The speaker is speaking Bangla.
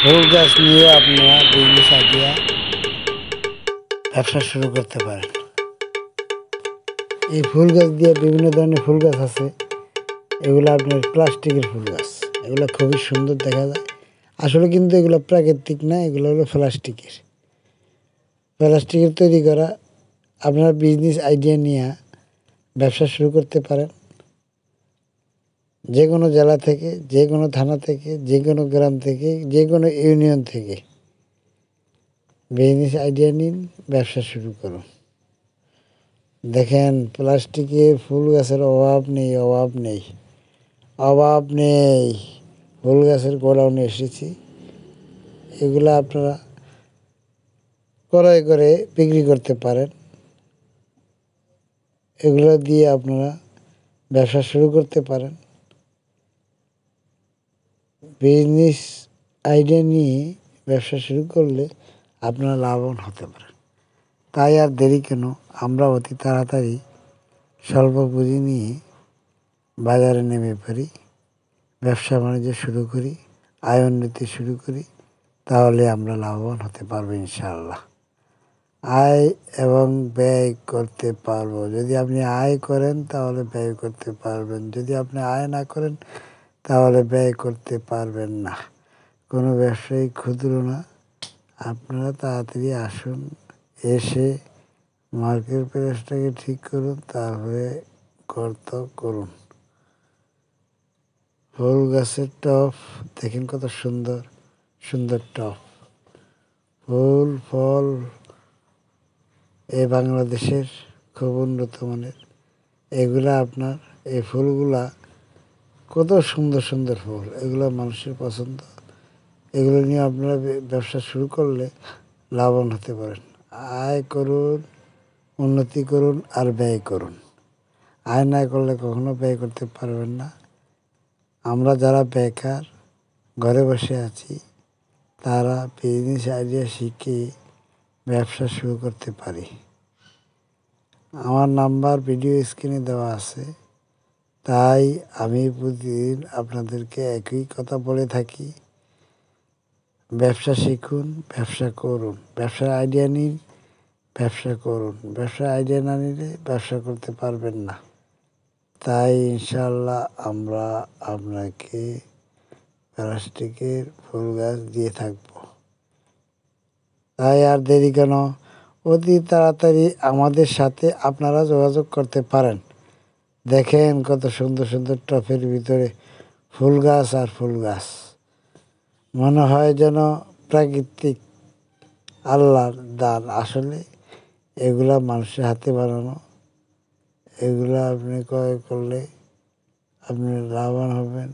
ফুল গাছ নিয়ে আপনারা বিজনেস আইডিয়া ব্যবসা শুরু করতে পারেন। এই ফুল গাছ দিয়ে বিভিন্ন ধরনের ফুল গাছ আছে। এগুলো আপনার প্লাস্টিকের ফুল গাছ, এগুলো খুবই সুন্দর দেখা যায়। আসলে কিন্তু এগুলো প্রাকৃতিক না, এগুলো হলো প্লাস্টিকের তৈরি করা। আপনারা বিজনেস আইডিয়া নিয়ে ব্যবসা শুরু করতে পারেন। যে কোনো জেলা থেকে, যে কোনো থানা থেকে, যে কোনো গ্রাম থেকে, যে কোনো ইউনিয়ন থেকে বিজনেস আইডিয়া নিন, ব্যবসা শুরু করুন। দেখেন, প্লাস্টিকের ফুল গাছের অভাব নেই। ফুল গাছের গোডাউনে এসেছি। এগুলো আপনারা ক্রয় করে বিক্রি করতে পারেন। এগুলো দিয়ে আপনারা ব্যবসা শুরু করতে পারেন। বিজনেস আইডিয়া নিয়ে ব্যবসা শুরু করলে আপনারা লাভবান হতে পারেন। তাই আর দেরি কেন, আমরা অতি তাড়াতাড়ি স্বল্প পুঁজি নিয়ে বাজারে নেমে পড়ি, ব্যবসা বাণিজ্য শুরু করি, আয় উন্নতি শুরু করি। তাহলে আমরা লাভবান হতে পারবো ইনশাআল্লাহ। আয় এবং ব্যয় করতে পারবো। যদি আপনি আয় করেন তাহলে ব্যয় করতে পারবেন, যদি আপনি আয় না করেন তাহলে ব্যয় করতে পারবেন না। কোনো ব্যবসায়ী ক্ষুদ্র না। আপনারা তাড়াতাড়ি আসুন, এসে মার্কেট প্রাইসটাকে ঠিক করুন, তারপরে গর্ত করুন। ফুল গাছের টব দেখেন কত সুন্দর সুন্দর টব। ফুল ফল বাংলাদেশের খুব উন্নত মানের। এগুলা আপনার এই ফুলগুলা কত সুন্দর সুন্দর ফুল, এগুলো মানুষের পছন্দ। এগুলো নিয়ে আপনারা ব্যবসা শুরু করলে লাভবান হতে পারেন। আয় করুন, উন্নতি করুন আর ব্যয় করুন। আয় না করলে কখনো ব্যয় করতে পারবেন না। আমরা যারা বেকার ঘরে বসে আছি, তারা বিজনেস আইডিয়া শিখে ব্যবসা শুরু করতে পারি। আমার নাম্বার ভিডিও স্ক্রিনে দেওয়া আছে। তাই আমি প্রতিদিন আপনাদেরকে একই কথা বলে থাকি, ব্যবসা শিখুন, ব্যবসা করুন, ব্যবসার আইডিয়া নিন, ব্যবসা করুন। ব্যবসার আইডিয়া না নিলে ব্যবসা করতে পারবেন না। তাই ইনশাআল্লাহ আমরা আপনাকে প্লাস্টিকের ফুল গাছ দিয়ে থাকব। তাই আর দেরি কেন, অতি তাড়াতাড়ি আমাদের সাথে আপনারা যোগাযোগ করতে পারেন। দেখেন কত সুন্দর সুন্দর টবের ভিতরে ফুল গাছ আর ফুল গাছ। মনে হয় যেন প্রাকৃতিক আল্লাহর দান। আসলে এগুলা মানুষের হাতে বানানো। এগুলা আপনি ক্রয় করলে আপনি লাভবান হবেন।